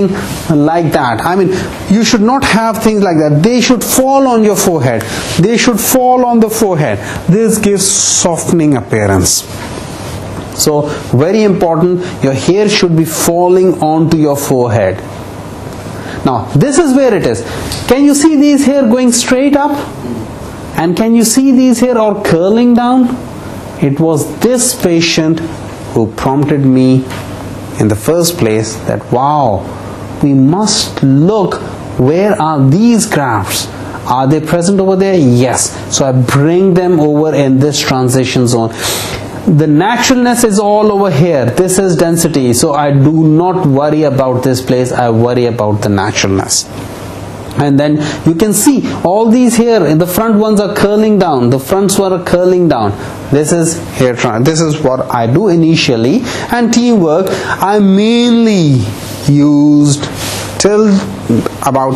something like that. I mean, you should not have things like that. They should fall on your forehead. They should fall on the forehead. This gives softening appearance. So very important, your hair should be falling onto your forehead. Now this is where it is. Can you see these hair going straight up? And can you see these hair all curling down? It was this patient who prompted me in the first place that, wow, we must look, where are these grafts? Are they present over there? Yes. So I bring them over in this transition zone. The naturalness is all over here. This is density. So I do not worry about this place. I worry about the naturalness. And then you can see all these here in the front ones are curling down. The fronts were curling down. This is hair transplant. This is what I do initially. And teamwork, I mainly used till about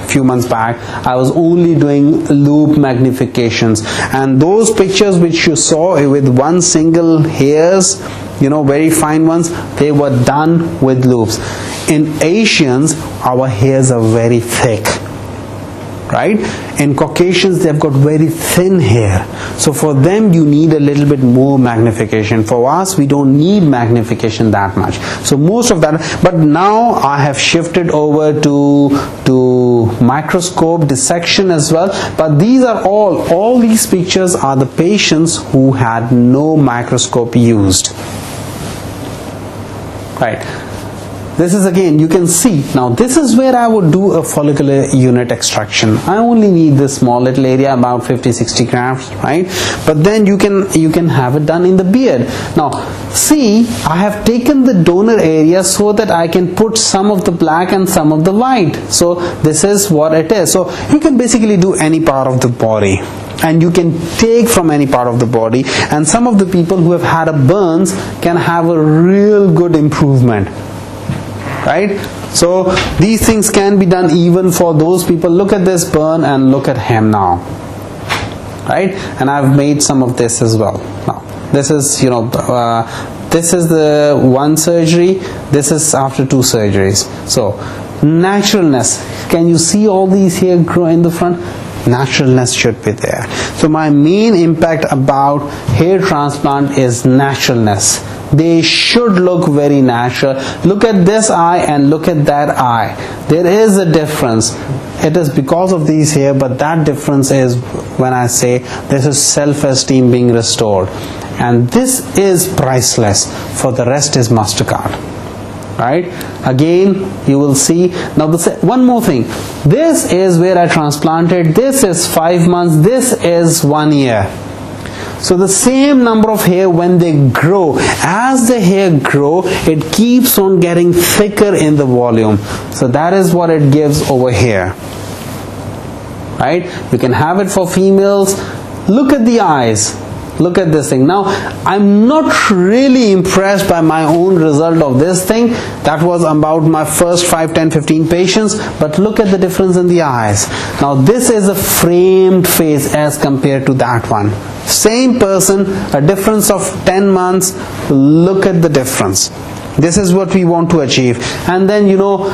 few months back, I was only doing loop magnifications, and those pictures which you saw with one single hairs, you know, very fine ones, they were done with loops. In Asians, our hairs are very thick, right? In Caucasians, they've got very thin hair. So for them, you need a little bit more magnification. For us, we don't need magnification that much. So most of that, but now I have shifted over to microscope dissection as well. But these are all these pictures are the patients who had no microscope used, right? This is again, you can see, now this is where I would do a follicular unit extraction. I only need this small little area, about 50-60 grafts, right? But then you can have it done in the beard. Now see, I have taken the donor area so that I can put some of the black and some of the white. So this is what it is. So you can basically do any part of the body, and you can take from any part of the body, and some of the people who have had a burns can have a real good improvement, right? So these things can be done even for those people. Look at this burn and look at him now, right? And I've made some of this as well. Now this is, you know, this is the one surgery, this is after 2 surgeries. So naturalness, can you see all these here grow in the front? Naturalness should be there. So my main impact about hair transplant is naturalness. They should look very natural. Look at this eye and look at that eye. There is a difference. It is because of these hair, but that difference is when I say this is self-esteem being restored. And this is priceless. For the rest is MasterCard, right? Again, you will see. Now one more thing. This is where I transplanted. This is 5 months. This is 1 year. So the same number of hair, when they grow, as the hair grow, it keeps on getting thicker in the volume. So that is what it gives over here, right? You can have it for females. Look at the eyes. Look at this thing. Now I'm not really impressed by my own result of this thing. That was about my first 5, 10, 15 patients, but look at the difference in the eyes. Now this is a framed face as compared to that one. Same person, a difference of 10 months. Look at the difference. This is what we want to achieve. And then, you know,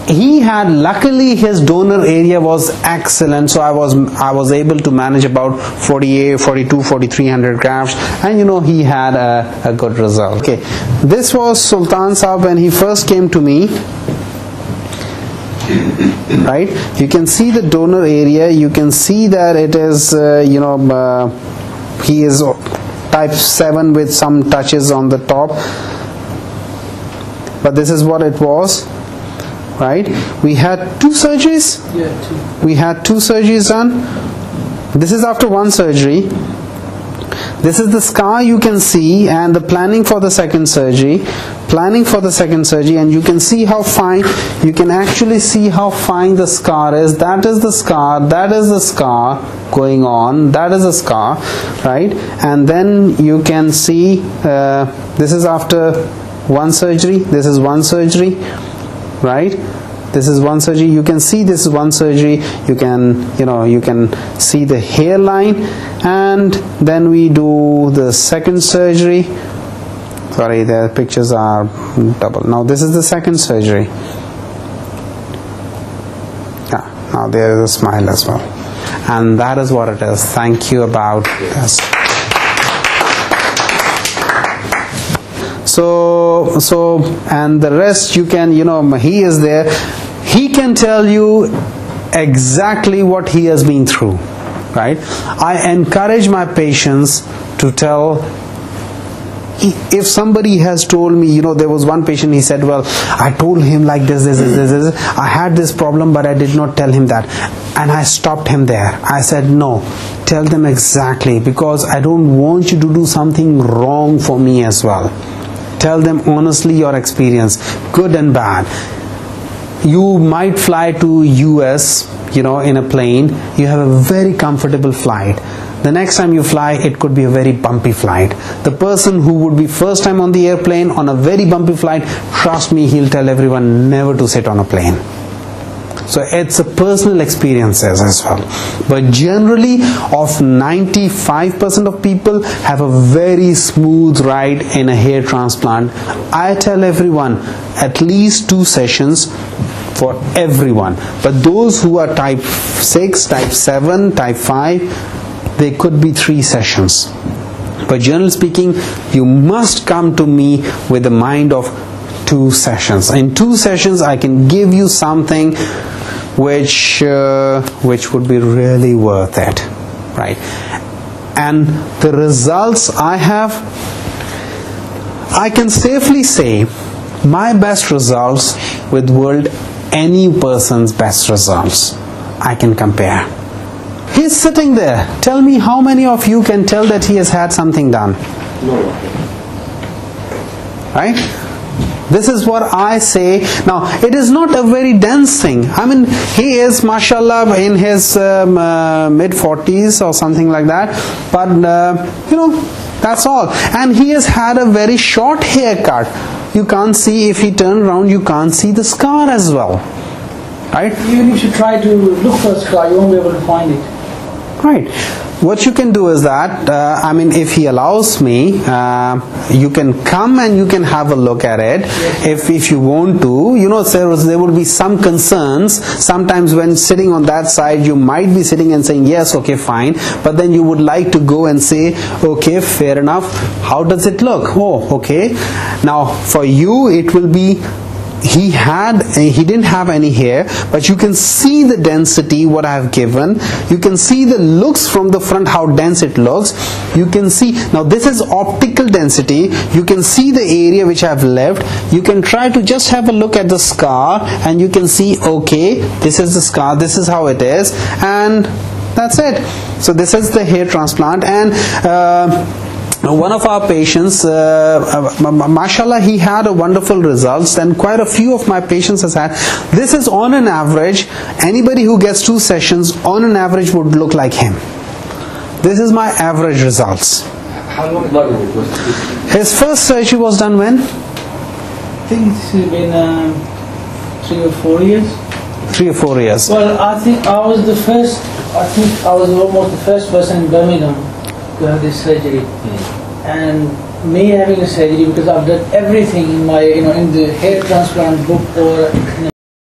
he had, luckily his donor area was excellent, so I was able to manage about 4,300 grafts, and you know, he had a good result. Okay, this was Sultan Saab when he first came to me, right? You can see the donor area. You can see that it is you know, he is type 7 with some touches on the top. But this is what it was, right? We had 2 surgeries. Yeah, 2. We had 2 surgeries done. This is after 1 surgery. This is the scar you can see, and the planning for the second surgery. Planning for the second surgery, and you can see how fine. You can actually see how fine the scar is. That is the scar. That is the scar going on. That is a scar, right? And then you can see this is after 1 surgery. This is 1 surgery, right? This is 1 surgery. You can see this is 1 surgery. You can, you know, you can see the hairline, and then we do the second surgery. Sorry, the pictures are double. Now this is the second surgery. Now there is a smile as well. And that is what it is. Thank you about this. So and the rest you can, he is there. He can tell you exactly what he has been through, right? I encourage my patients to tell. If somebody has told me, there was one patient, he said, well, I told him like this, I had this problem, but I did not tell him that. And I stopped him there. I said, no, tell them exactly, because I don't want you to do something wrong for me as well. Tell them honestly your experience, good and bad. You might fly to US, in a plane. You have a very comfortable flight. The next time you fly, it could be a very bumpy flight. The person who would be first time on the airplane on a very bumpy flight, trust me, he'll tell everyone never to sit on a plane. So it's a personal experiences as well. But generally, of 95% of people have a very smooth ride in a hair transplant. I tell everyone at least 2 sessions for everyone. But those who are type 6, type 7, type 5, they could be 3 sessions. But generally speaking, you must come to me with the mind of 2 sessions. In 2 sessions, I can give you something which would be really worth it, right? And the results I have, I can safely say my best results with world any person's best results I can compare. He's sitting there. Tell me how many of you can tell that he has had something done? No. Right? This is what I say. Now, it is not a very dense thing. I mean, he is, mashallah, in his mid-40s or something like that. But, that's all. And he has had a very short haircut. You can't see, if he turns around, you can't see the scar as well. Right? Even if you try to look for a scar, you won't be able to find it. Right. What you can do is that, if he allows me, you can come and you can have a look at it. If you want to, there will be some concerns. Sometimes when sitting on that side, you might be sitting and saying, yes, okay, fine. But then you would like to go and say, okay, fair enough. How does it look? Oh, okay. Now, for you, it will be, he didn't have any hair, but you can see the density what I have given. You can see the looks from the front, how dense it looks. You can see, now this is optical density. You can see the area which I have left. You can try to just have a look at the scar and you can see, okay, this is the scar, this is how it is, and that's it. So this is the hair transplant. And one of our patients, mashallah, he had a wonderful results, and quite a few of my patients has had. This is on an average, anybody who gets 2 sessions on an average would look like him. This is my average results. How long ago was this? His first surgery was done when? I think it's been 3 or 4 years. 3 or 4 years. Well, I think I was almost the first person in Birmingham to have this surgery. And me having a surgery, because I've done everything in my, in the hair transplant book or in